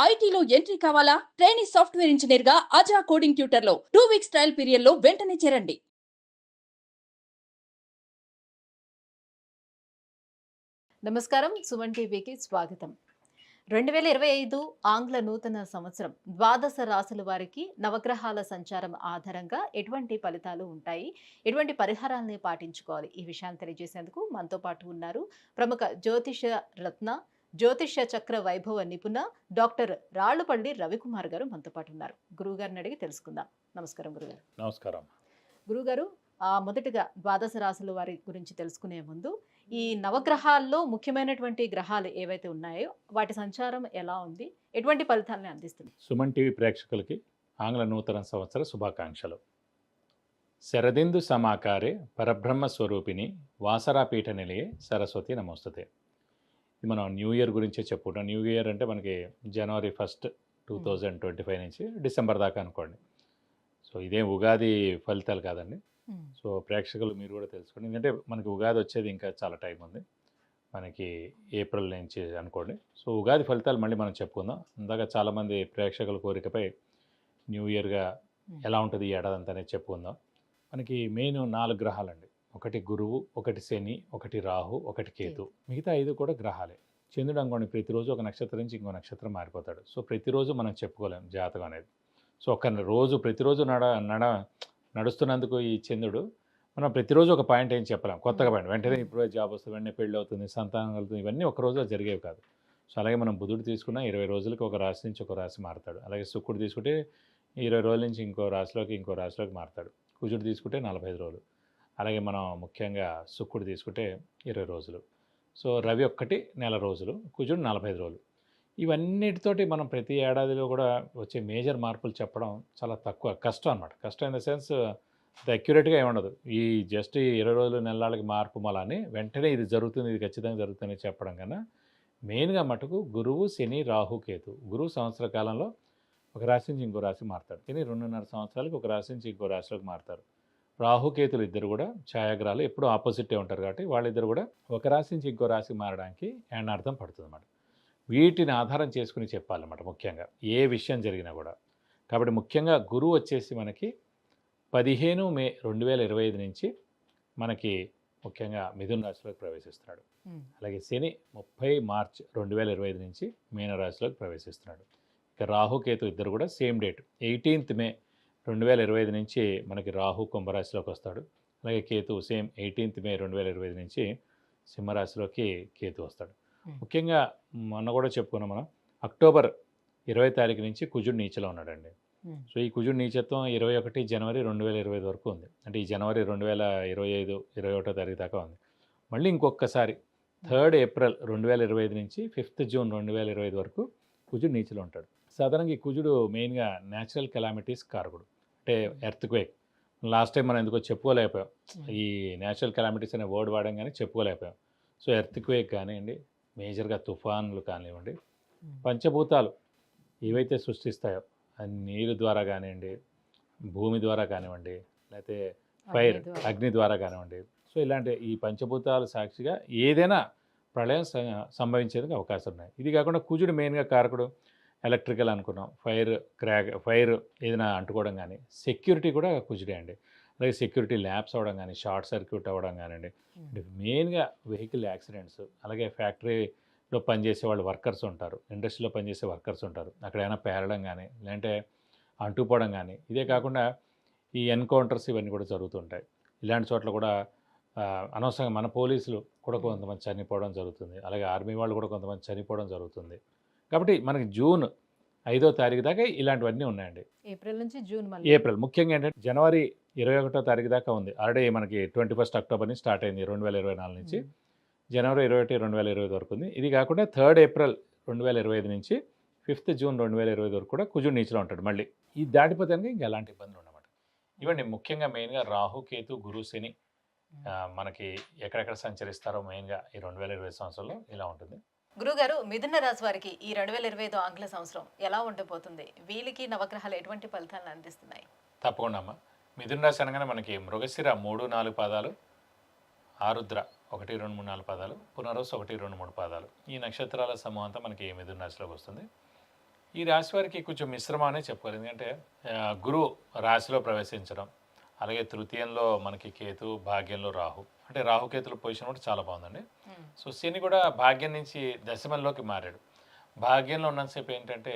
ఐటీలో ఎంట్రీ కావాలా? Trainee software engineer గా అజా కోడింగ్ ట్యూటర్ లో 2 వీక్స్ ట్రయల్ పీరియడ్ లో వెంటనే చేరండి. నమస్కారం. సుమన్ టీవీకి స్వాగతం. 2025 ఆంగ్ల నూతన సంవత్సరం ద్వాదశ రాశుల వారికి నవగ్రహాల సంచారం ఆధారంగా ఎటువంటి ఫలితాలు ఉంటాయి, ఎటువంటి పరిహారాలని పాటించుకోవాలి, ఈ విషయాన్ని తెలియజేసేందుకు మనతో పాటు ఉన్నారు ప్రముఖ జ్యోతిష రత్న, జ్యోతిష చక్ర వైభవ నిపుణ డాక్టర్ రాళ్లపల్లి రవికుమార్ గారు మనతో పాటు ఉన్నారు. గురువుగారిని అడిగి తెలుసుకుందాం. నమస్కారం గురుగారు. నమస్కారం. గురుగారు, మొదటిగా ద్వాదశ రాశుల వారి గురించి తెలుసుకునే ముందు ఈ నవగ్రహాల్లో ముఖ్యమైనటువంటి గ్రహాలు ఏవైతే ఉన్నాయో వాటి సంచారం ఎలా ఉంది, ఎటువంటి ఫలితాలను అందిస్తుంది? సుమన్ టీవీ ప్రేక్షకులకి ఆంగ్ల నూతన సంవత్సర శుభాకాంక్షలు. శరదిందు సమాకారే పరబ్రహ్మ స్వరూపిణి వాసరాపీఠ నిలయే సరస్వతి నమోస్తుతే. ఇది మనం న్యూ ఇయర్ గురించే చెప్పుకుంటాం. న్యూ ఇయర్ అంటే మనకి జనవరి 1, 2025 నుంచి డిసెంబర్ దాకా అనుకోండి. సో ఇదేం ఉగాది ఫలితాలు కాదండి. సో ప్రేక్షకులు మీరు కూడా తెలుసుకోండి, ఎందుకంటే మనకి ఉగాది వచ్చేది ఇంకా చాలా టైం ఉంది, మనకి ఏప్రిల్ నుంచి అనుకోండి. సో ఉగాది ఫలితాలు మళ్ళీ మనం చెప్పుకుందాం. ఇందాక చాలామంది ప్రేక్షకుల కోరికపై న్యూ ఇయర్గా ఎలా ఉంటుంది ఈ ఏడాది అంతా అనేది చెప్పుకుందాం. మనకి మెయిన్ 4 గ్రహాలండి. ఒకటి గురువు, ఒకటి శని, ఒకటి రాహు, ఒకటి కేతు. మిగతా 5 కూడా గ్రహాలే. చంద్రుడు అనుకోండి ప్రతిరోజు ఒక నక్షత్రం నుంచి ఇంకో నక్షత్రం మారిపోతాడు. సో ప్రతిరోజు మనం చెప్పుకోలేం జాతకం అనేది. సో ప్రతిరోజు నడుస్తున్నందుకు ఈ చంద్రుడు మనం ప్రతిరోజు ఒక పాయింట్ ఏం చెప్పలేం, కొత్తగా పాయింట్ వెంటనే ఇప్పుడు జాబ్ వస్తుంది, వెంటనే పెళ్ళి అవుతుంది, సంతానం కలుగుతుంది, ఇవన్నీ ఒక రోజులో జరిగేవి కాదు. సో అలాగే మనం బుధుడు తీసుకున్న 20 రోజులకి ఒక రాశి నుంచి ఒక రాశి మారుతాడు. అలాగే శుక్రుడు తీసుకుంటే 20 రోజుల నుంచి ఇంకో రాశిలోకి మారుతాడు. కుజుడు తీసుకుంటే 45 రోజులు. అలాగే మనం ముఖ్యంగా శుక్రుడు తీసుకుంటే 20 రోజులు. సో రవి ఒక్కటి నెల రోజులు, కుజుడు 45 రోజులు. ఇవన్నిటితోటి మనం ప్రతి ఏడాదిలో కూడా వచ్చే మేజర్ మార్పులు చెప్పడం చాలా తక్కువ, కష్టం అనమాట. కష్టం ఇన్ ద సెన్స్ అక్యురేట్గా ఏముండదు. ఈ జస్ట్ 20 రోజులు నెలలకి మార్పు మళ్ళీ వెంటనే ఇది జరుగుతుంది, ఇది ఖచ్చితంగా జరుగుతుంది చెప్పడం కన్నా మెయిన్గా మటుకు గురువు, శని, రాహు, కేతు. గురువు సంవత్సర కాలంలో ఒక రాశి నుంచి ఇంకో రాశి మారుతాడు. శని 2.5 సంవత్సరాలకి ఒక రాశి నుంచి ఇంకో రాశిలోకి మారుతారు. రాహుకేతులు ఇద్దరు కూడా ఛాయాగ్రహాలు, ఎప్పుడూ ఆపోజిటే ఉంటారు కాబట్టి వాళ్ళిద్దరు కూడా ఒక రాశి నుంచి ఇంకో రాశి మారడానికి అర్థం పడుతుంది అన్నమాట. వీటిని ఆధారం చేసుకుని చెప్పాలన్నమాట ముఖ్యంగా ఏ విషయం జరిగినా కూడా. కాబట్టి ముఖ్యంగా గురువు వచ్చేసి మనకి 15 మే 2025 నుంచి మనకి ముఖ్యంగా మిథున రాశిలోకి ప్రవేశిస్తున్నాడు. అలాగే శని 30 మార్చ్ 2025 నుంచి మీన రాశిలోకి ప్రవేశిస్తున్నాడు. ఇక రాహుకేతు ఇద్దరు కూడా సేమ్ డేట్ 18 మే 2025 నుంచి మనకి రాహు కుంభరాశిలోకి వస్తాడు. అలాగే కేతు సేమ్ 18 మే 2025 నుంచి సింహరాశిలోకి కేతు వస్తాడు. ముఖ్యంగా మొన్న కూడా చెప్పుకున్నాం మనం, అక్టోబర్ 20 తారీఖు నుంచి కుజుడు నీచలో ఉన్నాడండి. సో ఈ కుజుడు నీచత్వం 21 జనవరి 2025 వరకు ఉంది. అంటే ఈ జనవరి 2025 21 తారీఖు దాకా ఉంది. మళ్ళీ ఇంకొకసారి 3 ఏప్రిల్ 2025 నుంచి 5 జూన్ 2025 వరకు కుజుడు నీచలో ఉంటాడు. సాధారణంగా ఈ కుజుడు మెయిన్గా న్యాచురల్ కెలామిటీస్ కారకుడు, అంటే ఎర్త్క్వేక్. లాస్ట్ టైం మనం ఎందుకో చెప్పుకోలేకపోయాం, ఈ న్యాచురల్ కెలామిటీస్ అనే వర్డ్ వాడడం కానీ చెప్పుకోలేకపోయాం. సో ఎర్త్క్వేక్ కానివ్వండి, మేజర్గా తుఫాన్లు కానివ్వండి, పంచభూతాలు ఏవైతే సృష్టిస్తాయో నీరు ద్వారా కానివ్వండి, భూమి ద్వారా కానివ్వండి, లేకపోతే ఫైర్ అగ్ని ద్వారా కానివ్వండి, సో ఇలాంటి ఈ పంచభూతాలు సాక్షిగా ఏదైనా ప్రళయం సంభవించేందుకు అవకాశం ఉన్నాయి. ఇది కాకుండా కుజుడు మెయిన్గా కారకుడు, ఎలక్ట్రికల్ అనుకున్నాం, ఫైర్ ఏదైనా అంటుకోవడం కానీ, సెక్యూరిటీ కూడా కుజుడే అండి. అలాగే సెక్యూరిటీ ల్యాబ్స్ అవ్వడం కానీ, షార్ట్ సర్క్యూట్ అవ్వడం కానివ్వండి, మెయిన్గా వెహికల్ యాక్సిడెంట్స్, అలాగే ఫ్యాక్టరీలో పనిచేసే వాళ్ళు వర్కర్స్ ఉంటారు, ఇండస్ట్రీలో పనిచేసే వర్కర్స్ ఉంటారు, అక్కడైనా పేరడం కానీ లేదంటే అంటుపోవడం కానీ. ఇదే కాకుండా ఈ ఎన్కౌంటర్స్ ఇవన్నీ కూడా జరుగుతుంటాయి. ఇలాంటి చోట్ల కూడా అనవసరంగా మన పోలీసులు కూడా కొంతమంది చనిపోవడం జరుగుతుంది. అలాగే ఆర్మీ వాళ్ళు కూడా కొంతమంది చనిపోవడం జరుగుతుంది. కాబట్టి మనకి జూన్ 5వ తారీఖు దాకా ఇలాంటివన్నీ ఉన్నాయండి. ఏప్రిల్ నుంచి జూన్, ఏప్రిల్ ముఖ్యంగా ఏంటంటే జనవరి 21వ తారీఖు దాకా ఉంది. ఆల్రెడీ మనకి 21 అక్టోబర్ నుంచి స్టార్ట్ అయింది 2024 నుంచి జనవరి 21, 2025 వరకు ఉంది. ఇది కాకుండా 3 ఏప్రిల్ 2025 నుంచి 5 జూన్ 2025 వరకు కూడా కుజుడు నీచలో ఉంటాడు. మళ్ళీ ఇది దాటిపోతే ఇంకా ఎలాంటి ఇబ్బందులు ఉండమాట. ఇవ్వండి ముఖ్యంగా మెయిన్గా రాహు, కేతు, గురు, శని మనకి ఎక్కడెక్కడ సంచరిస్తారో మెయిన్గా ఈ 2025 సంవత్సరంలో ఇలా ఉంటుంది. గురుగారు, మిథున రాశి వారికి ఈ 2025 ఆంగ్ల సంవత్సరం ఎలా ఉండబోతుంది? వీళ్ళకి నవగ్రహాలు ఎటువంటి ఫలితాలను అందిస్తున్నాయి? తప్పకుండా అమ్మ. మిథున రాశి అనగానే మనకి మృగశిర 3-4 పాదాలు, ఆరుద్ర 1-2-3-4 పాదాలు, పునరోస్ 1-2-3 పాదాలు, ఈ నక్షత్రాల సమూహం అంతా మనకి మిథున రాశిలోకి వస్తుంది. ఈ రాశి వారికి కొంచెం మిశ్రమం అనే చెప్పుకోవాలి. ఎందుకంటే గురువు రాశిలో ప్రవేశించడం, అలాగే తృతీయంలో మనకి కేతు, భాగ్యంలో రాహు. అంటే రాహుకేతుల పొజిషన్ కూడా చాలా బాగుందండి. సో శని కూడా భాగ్యం నుంచి దశమంలోకి మారాడు. భాగ్యంలో ఉన్నంతసేపు ఏంటంటే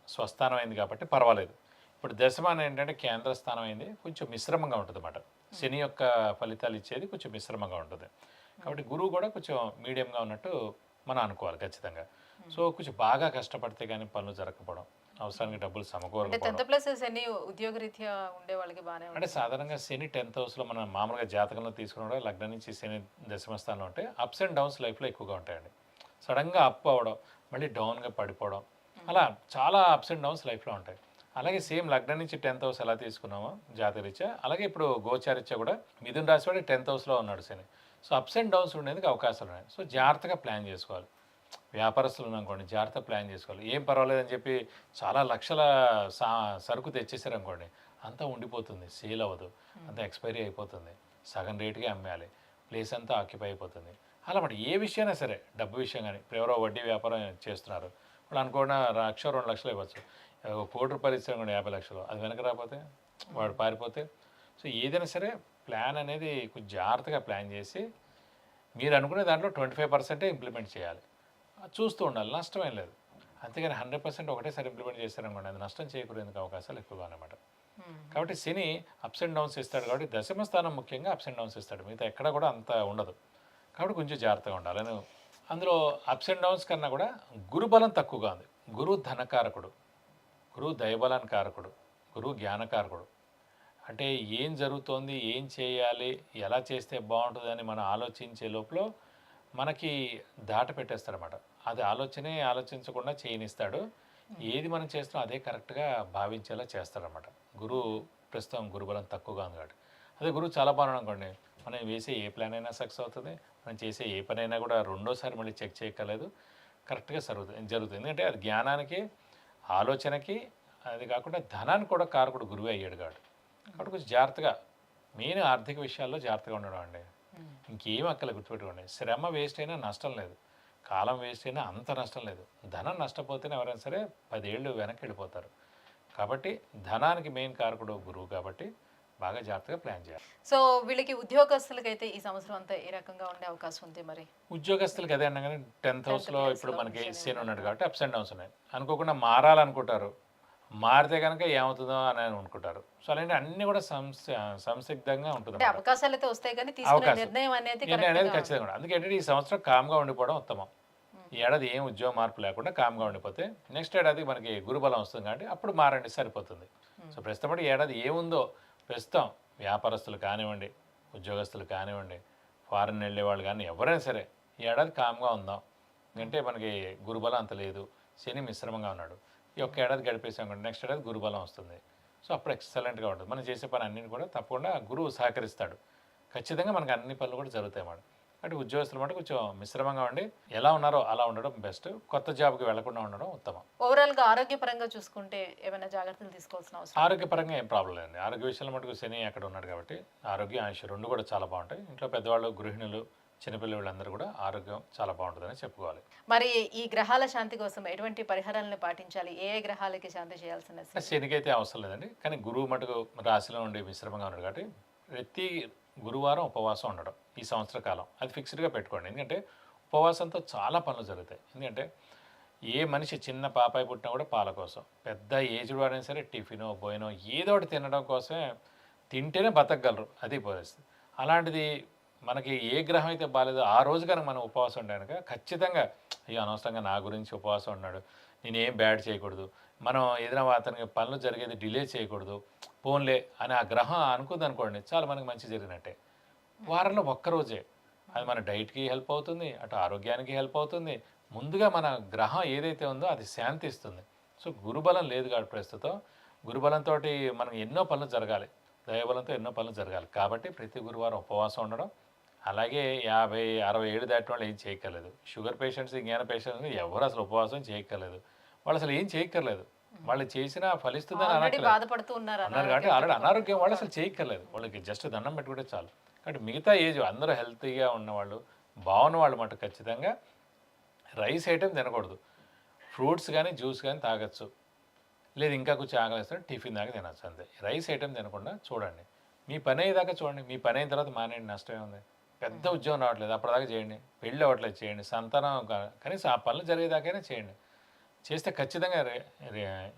స్వస్థానం అయింది కాబట్టి పర్వాలేదు. ఇప్పుడు దశమానం ఏంటంటే కేంద్ర స్థానం అయింది, కొంచెం మిశ్రమంగా ఉంటుంది అన్నమాట. శని యొక్క ఫలితాలు ఇచ్చేది కొంచెం మిశ్రమంగా ఉంటుంది. కాబట్టి గురువు కూడా కొంచెం మీడియంగా ఉన్నట్టు మనం అనుకోవాలి ఖచ్చితంగా. సో కొంచెం బాగా కష్టపడితే కానీ పనులు జరగకపోవడం, అవసరానికి డబ్బులు అంటే సమకూరకపోవడం. 10th ప్లస్ శని ఉద్యోగరీత్యా ఉండే వాళ్ళకి బాగానే అంటే ఉంటుంది. సాధారణంగా శని 10th హౌస్లో మనం మామూలుగా జాతకంలో తీసుకున్న లగ్నం నుంచి శని దశమ స్థానంలో ఉంటే అప్స్ అండ్ డౌన్స్ లైఫ్లో ఎక్కువగా ఉంటాయండి. సడన్గా అప్ అవ్వడం, మళ్ళీ డౌన్గా పడిపోవడం, అలా చాలా అప్స్ అండ్ డౌన్స్ లైఫ్లో ఉంటాయి. అలాగే సేమ్ లగ్నం నుంచి 10th హౌస్ ఎలా తీసుకున్నామో జాతకరీత్యా, అలాగే ఇప్పుడు గోచారీత్యా కూడా మిథున రాశి వాడి 10th హౌస్లో ఉన్నాడు శని. సో అప్స్ అండ్ డౌన్స్ ఉండేందుకు అవకాశాలు ఉన్నాయి. సో జాగ్రత్తగా ప్లాన్ చేసుకోవాలి. వ్యాపారస్తులు అనుకోండి, జాగ్రత్త ప్లాన్ చేసుకోవాలి. ఏం పర్వాలేదని చెప్పి చాలా లక్షల సరుకు తెచ్చేసారనుకోండి, అంతా ఉండిపోతుంది, సేల్ అవ్వదు, అంతా ఎక్స్పైరీ అయిపోతుంది, సగం రేటుగా అమ్మేయాలి, ప్లేస్ అంతా ఆక్యుపై అయిపోతుంది. అలా మరి ఏ విషయమైనా సరే, డబ్బు విషయం కానీ, ఇప్పుడు ఎవరో వడ్డీ వ్యాపారం చేస్తున్నారు, వాళ్ళు అనుకున్న 1,00,000 2 లక్షలు ఇవ్వచ్చు, ₹1,00,00,000 ఇచ్చారు 50 లక్షలు, అది వెనక రాకపోతే వాడు పారిపోతే. సో ఏదైనా సరే ప్లాన్ అనేది కొంచెం జాగ్రత్తగా ప్లాన్ చేసి మీరు అనుకునే దాంట్లో 25% ఇంప్లిమెంట్ చేయాలి. చూస్తూ ఉండాలి, నష్టమేం లేదు. అంతేగాని 100% ఒకటేసారి ఇంప్లిమెంట్ చేశారనుకోండి, అది నష్టం చేకూరేందుకు అవకాశాలు ఎక్కువగా అన్నమాట. కాబట్టి శని అప్స్ అండ్ డౌన్స్ ఇస్తాడు కాబట్టి దశమ స్థానం ముఖ్యంగా అప్స్ అండ్ డౌన్స్ ఇస్తాడు, మిగతా ఎక్కడ కూడా అంత ఉండదు. కాబట్టి కొంచెం జాగ్రత్తగా ఉండాలి. అందులో అప్స్ అండ్ డౌన్స్ కన్నా కూడా గురుబలం తక్కువగా ఉంది. గురువు ధనకారకుడు, గురువు దైవబలాన్ని కారకుడు, గురువు జ్ఞానకారకుడు. అంటే ఏం జరుగుతోంది, ఏం చేయాలి, ఎలా చేస్తే బాగుంటుందని మనం ఆలోచించే లోపల మనకి దాట పెట్టేస్తాడనమాట. అది ఆలోచించకుండా చేయనిస్తాడు. ఏది మనం చేస్తున్నాం అదే కరెక్ట్గా భావించేలా చేస్తాడనమాట. గురువు ప్రస్తుతం గురుబలం తక్కువగా ఉంది కాబట్టి. అదే గురువు చాలా బాగున్నాడు అనుకోండి, మనం వేసే ఏ ప్లాన్ అయినా సక్సెస్ అవుతుంది, మనం చేసే ఏ పని అయినా కూడా రెండోసారి మళ్ళీ చెక్ చేయక్కర్లేదు, కరెక్ట్గా జరుగుతుంది. ఎందుకంటే అది జ్ఞానానికి, ఆలోచనకి, అది కాకుండా ధనానికి కూడా కారకుడు గురువే అయ్యాడు కాబట్టి. కాబట్టి కొంచెం జాగ్రత్తగా, మెయిన్ ఆర్థిక విషయాల్లో జాగ్రత్తగా ఉండడం అండి. ఇంకేం అక్కల గుర్తుపెట్టుకోండి, శ్రమ వేస్ట్ అయినా నష్టం లేదు, కాలం వేస్ట్ అయినా అంత నష్టం లేదు. ధనం నష్టపోతేనే ఎవరైనా సరే 10 ఏళ్ళు వెనక్కి వెళ్ళిపోతారు. కాబట్టి ధనానికి మెయిన్ కారకుడు గురువు కాబట్టి బాగా జాగ్రత్తగా ప్లాన్ చేయాలి. సో వీళ్ళకి ఉద్యోగస్తులకైతే ఈ సంవత్సరం అంతా ఏ రకంగా ఉండే అవకాశం ఉంది మరి? ఉద్యోగస్తులకి అదే అన్నా కానీ 10th హౌస్లో place ఇప్పుడు లో మనకి శని శని ఉన్నాడు ఉన్నాడు. కాబట్టి అప్స్ అండ్ డౌన్స్ ఉన్నాయి. అనుకోకుండా మారాలనుకుంటారు, మారితే కనుక ఏమవుతుందో అని అనుకుంటారు. సో అలాంటి అన్నీ కూడా సంసిగ్ధంగా ఉంటుంది. అంటే అవకాశాలు అయితే వస్తాయి కానీ తీసుకునే అవకాశం. నిర్ణయం అనేది నిర్ణయం అనేది correct గా ఖచ్చితంగా ఉండదు. అందుకే ఈ సంవత్సరం కామ్గా ఉండిపోవడం ఉత్తమం. ఈ ఏడాది ఏం ఉద్యోగ మార్పు లేకుండా కామ్గా ఉండిపోతే నెక్స్ట్ ఏడాది మనకి గురుబలం వస్తుంది కాబట్టి అప్పుడు మారండి, సరిపోతుంది. సో ప్రస్తుతం ఈ ఏడాది ఏముందో, ప్రస్తుతం వ్యాపారస్తులు కానివ్వండి, ఉద్యోగస్తులు కానివ్వండి, ఫారెన్ వెళ్ళే వాళ్ళు కానీ ఎవరైనా సరే ఈ ఏడాది కామ్గా ఉందాం. ఎందుకంటే మనకి గురుబలం అంత లేదు, శని మిశ్రమంగా ఉన్నాడు. ఈ ఒక్క ఏడాది గడిపేసాం కూడా నెక్స్ట్ ఏడాది గురుబలం వస్తుంది. సో అప్పుడు ఎక్సలెంట్గా ఉంటుంది. మనం చేసే పని అన్నింటి కూడా తప్పకుండా గురువు సహకరిస్తాడు. ఖచ్చితంగా మనకు అన్ని పనులు కూడా జరుగుతాయి అన్నమాట. అంటే ఉద్యోగస్తులు మాట కొంచెం మిశ్రమంగా ఉండి ఎలా ఉన్నారో అలా ఉండడం బెస్ట్. కొత్త జాబ్కి వెళ్లకుండా ఉండడం ఉత్తమం. ఓవరాల్గా ఆరోగ్యపరంగా చూసుకుంటే ఏమైనా జాగ్రత్తలు తీసుకోవాల్సిన అవసరం? ఆరోగ్యపరంగా ఏం ప్రాబ్లం లేదండి. ఆరోగ్య విషయంలో మటుకు శని అక్కడ ఉన్నాడు కాబట్టి ఆరోగ్యం, ఆయుష్ రెండు కూడా చాలా బాగుంటాయి. ఇంట్లో పెద్దవాళ్ళు, గృహిణులు, చిన్నపిల్లలందరూ కూడా ఆరోగ్యం చాలా బాగుంటుందని చెప్పుకోవాలి. మరి ఈ గ్రహాల శాంతి కోసం ఎటువంటి పరిహారాలను పాటించాలి? ఏ ఏ గ్రహాలకి శాంతి చేయాల్సిన శనికి అయితే అవసరం లేదండి. కానీ గురువు మటుకు రాశిలో ఉండి మిశ్రమంగా ఉన్నాడు కాబట్టి ప్రతి గురువారం ఉపవాసం ఉండడం ఈ సంవత్సర కాలం అది ఫిక్స్డ్గా పెట్టుకోండి. ఎందుకంటే ఉపవాసంతో చాలా పనులు జరుగుతాయి. ఎందుకంటే ఏ మనిషి చిన్న పాపాయి పుట్టినా కూడా పాల కోసం, పెద్ద ఏజ్డ్ వాడైనా సరే టిఫినో బోయినో ఏదో ఒకటి తినడం కోసమే, తింటేనే బతకగలరు, అది పరిస్థితి. అలాంటిది మనకి ఏ గ్రహం అయితే బాగాలేదో ఆ రోజు కనుక మనం ఉపవాసం ఉండడానికి ఖచ్చితంగా అయ్యో అనవసరంగా నా గురించి ఉపవాసం ఉన్నాడు, నేనేం బ్యాడ్ చేయకూడదు, మనం ఏదైనా అతనికి పనులు జరిగేది డిలే చేయకూడదు, పోన్లే అని ఆ గ్రహం అనుకుంది అనుకోండి, చాలా మనకి మంచి జరిగినట్టే. వారంలో ఒక్కరోజే అది మన డైట్కి హెల్ప్ అవుతుంది, అటు ఆరోగ్యానికి హెల్ప్ అవుతుంది. ముందుగా మన గ్రహం ఏదైతే ఉందో అది శాంతిస్తుంది. సో గురుబలం లేదు కాబట్టి ప్రస్తుతం గురుబలంతో మనకు ఎన్నో పనులు జరగాలి, దైవబలంతో ఎన్నో పనులు జరగాలి. కాబట్టి ప్రతి గురువారం ఉపవాసం ఉండడం, అలాగే 50-60 ఏళ్ళు దాటిన వాళ్ళు ఏం చేయక్కర్లేదు. షుగర్ పేషెంట్స్, జ్ఞాన పేషెంట్స్ ఎవరు అసలు ఉపవాసం చేయక్కర్లేదు. వాళ్ళు అసలు ఏం చేయక్కర్లేదు. వాళ్ళు చేసినా ఫలిస్తుందని అనట్లేదు బాధపడుతూ ఉన్నారు అన్నారు కాబట్టి ఆల్రెడీ అనారోగ్యం వాళ్ళు అసలు చేయక్కర్లేదు. వాళ్ళకి జస్ట్ దండం పెట్టుకుంటే చాలు. కాబట్టి మిగతా ఏజ్ అందరూ హెల్తీగా ఉన్నవాళ్ళు, బాగున్న వాళ్ళు మటు ఖచ్చితంగా రైస్ ఐటెం తినకూడదు. ఫ్రూట్స్ కానీ జ్యూస్ కానీ తాగొచ్చు. లేదు ఇంకా కొంచెం ఆకలిస్తారు టిఫిన్ దాకా తినచ్చు అంతే. రైస్ ఐటెం తినకుండా చూడండి. మీ పని అయ్యేదాకా చూడండి. మీ పని అయిన తర్వాత మానేయండి, నష్టమే ఉంది. పెద్ద ఉద్యోగం రావట్లేదు అప్పటిదాకా చేయండి. పెళ్ళి అవ్వట్లేదు చేయండి. సంతానం కనీసం ఆ పనులు జరిగేదాకైనా చేయండి. చేస్తే ఖచ్చితంగా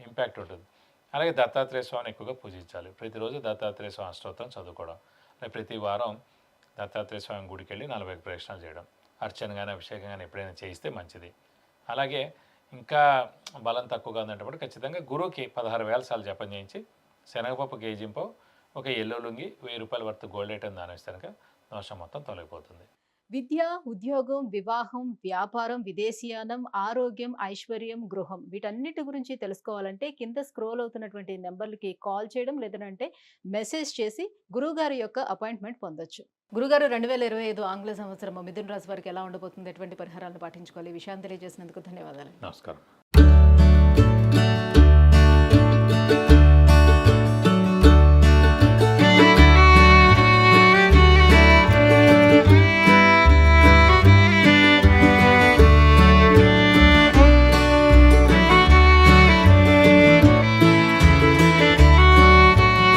ఇంపాక్ట్ ఉంటుంది. అలాగే దత్తాత్రేయ స్వామిని ఎక్కువగా పూజించాలి. ప్రతిరోజు దత్తాత్రేయ స్వామి అష్టోత్తరం చదువుకోవడం, అలాగే ప్రతి వారం దత్తాత్రేయ స్వామి గుడికి వెళ్ళి 40 ప్రదక్షిణాలు చేయడం, అర్చన కానీ అభిషేకం కానీ ఎప్పుడైనా చేయిస్తే మంచిది. అలాగే ఇంకా బలం తక్కువగా ఉందంటే ఖచ్చితంగా గురువుకి 16 వేల సార్లు జపం చేయించి శనగపప్పు కేజీంపో ఒక ఎల్లో లుంగి 1000 రూపాయల వర్త్ గోల్డ్ ఐటమ్ దానం ఇస్తే కనుక దోషం మొత్తం తొలగిపోతుంది. విద్య, ఉద్యోగం, వివాహం, వ్యాపారం, విదేశీయానం, ఆరోగ్యం, ఐశ్వర్యం, గృహం వీటన్నిటి గురించి తెలుసుకోవాలంటే కింద స్క్రోల్ అవుతున్నటువంటి నెంబర్లకి కాల్ చేయడం లేదంటే మెసేజ్ చేసి గురువుగారి యొక్క అపాయింట్మెంట్ పొందొచ్చు. గురుగారు 2025 ఆంగ్ల సంవత్సరం మిథున రాశి వారికి ఎలా ఉండబోతుంది, ఎటువంటి పరిహారాలను పాటించుకోవాలి, ఈ విషయాన్ని తెలియజేసినందుకు ధన్యవాదాలు. నమస్కారం.